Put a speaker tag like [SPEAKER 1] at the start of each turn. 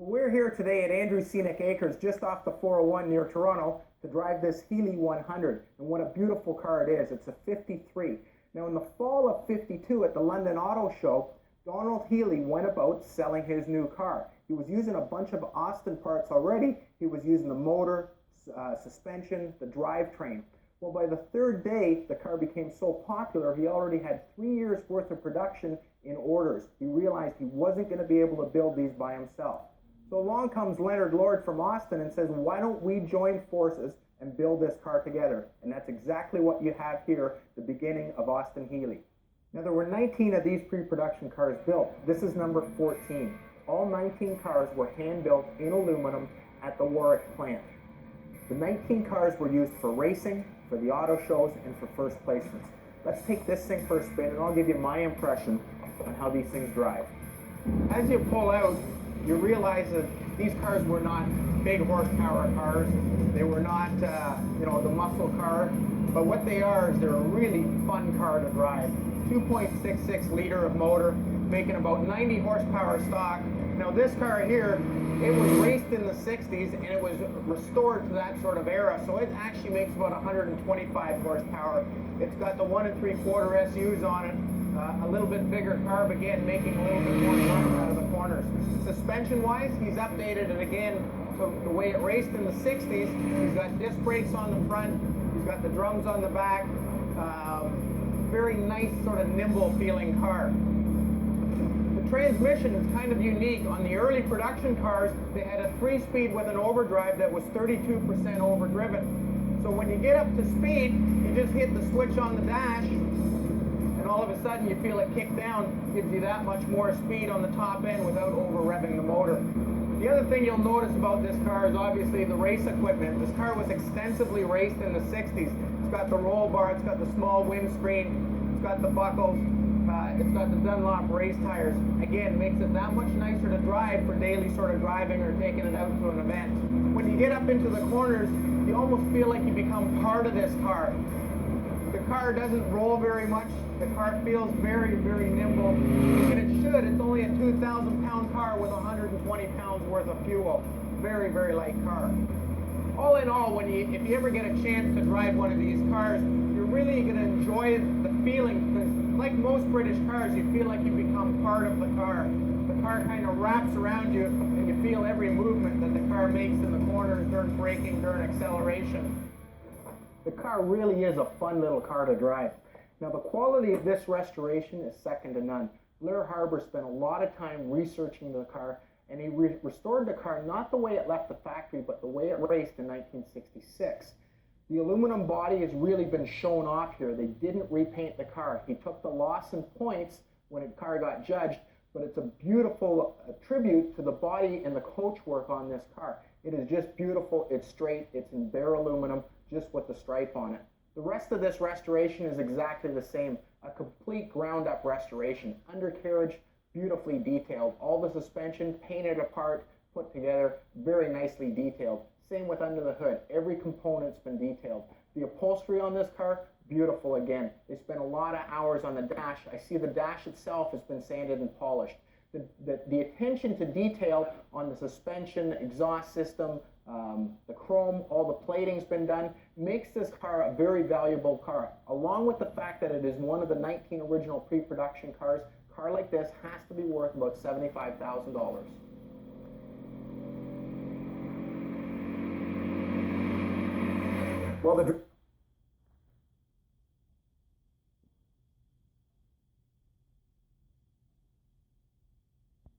[SPEAKER 1] Well, we're here today at Andrew Scenic Acres, just off the 401 near Toronto, to drive this Healey 100. And what a beautiful car it is. It's a 53. Now, in the fall of 52 at the London Auto Show, Donald Healey went about selling his new car. He was using a bunch of Austin parts already. He was using the motor, suspension, the drivetrain. Well, by the third day, the car became so popular, he already had 3 years worth of production in orders. He realized he wasn't going to be able to build these by himself. So along comes Leonard Lord from Austin and says, why don't we join forces and build this car together? And that's exactly what you have here, the beginning of Austin Healey. Now, there were 19 of these pre-production cars built. This is number 14. All 19 cars were hand-built in aluminum at the Warwick plant. The 19 cars were used for racing, for the auto shows, and for first placements. Let's take this thing for a spin, and I'll give you my impression on how these things drive. As you pull out, you realize that these cars were not big horsepower cars. They were not, the muscle car. But what they are is they're a really fun car to drive. 2.66 liter of motor, making about 90 horsepower stock. Now this car here, it was raced in the 60s and it was restored to that sort of era. So it actually makes about 125 horsepower. It's got the 1 3/4 SUs on it. A little bit bigger carb again, making a little bit more run out of the corners. Suspension-wise, he's updated it again to the way it raced in the 60s. He's got disc brakes on the front. He's got the drums on the back. Very nice, sort of nimble feeling car. The transmission is kind of unique. On the early production cars, they had a 3-speed with an overdrive that was 32% overdriven. So when you get up to speed, you just hit the switch on the dash, and all of a sudden you feel it kick down, gives you that much more speed on the top end without over-revving the motor. The other thing you'll notice about this car is obviously the race equipment. This car was extensively raced in the 60s. It's got the roll bar, it's got the small windscreen, it's got the buckles, it's got the Dunlop race tires. Again, makes it that much nicer to drive for daily sort of driving or taking it out to an event. When you get up into the corners, you almost feel like you become part of this car. The car doesn't roll very much. The car feels very, very nimble. And it should. It's only a 2,000-pound car with 120 pounds worth of fuel. Very, very light car. All in all, if you ever get a chance to drive one of these cars, you're really going to enjoy the feeling, because like most British cars, you feel like you become part of the car. The car kind of wraps around you, and you feel every movement that the car makes in the corners during braking, during acceleration. The car really is a fun little car to drive. Now, the quality of this restoration is second to none. Blair Harbour spent a lot of time researching the car, and he restored the car not the way it left the factory, but the way it raced in 1966. The aluminum body has really been shown off here. They didn't repaint the car. He took the loss in points when the car got judged, but it's a beautiful tribute to the body and the coach work on this car. It is just beautiful. It's straight. It's in bare aluminum, just with the stripe on it. The rest of this restoration is exactly the same, a complete ground-up restoration. Undercarriage, beautifully detailed. All the suspension painted apart, put together, very nicely detailed. Same with under the hood. Every component's been detailed. The upholstery on this car, beautiful again. They spent a lot of hours on the dash. I see the dash itself has been sanded and polished. The attention to detail on the suspension, exhaust system, the chrome, all the plating's been done, makes this car a very valuable car. Along with the fact that it is one of the 19 original pre-production cars, a car like this has to be worth about $75,000. Well,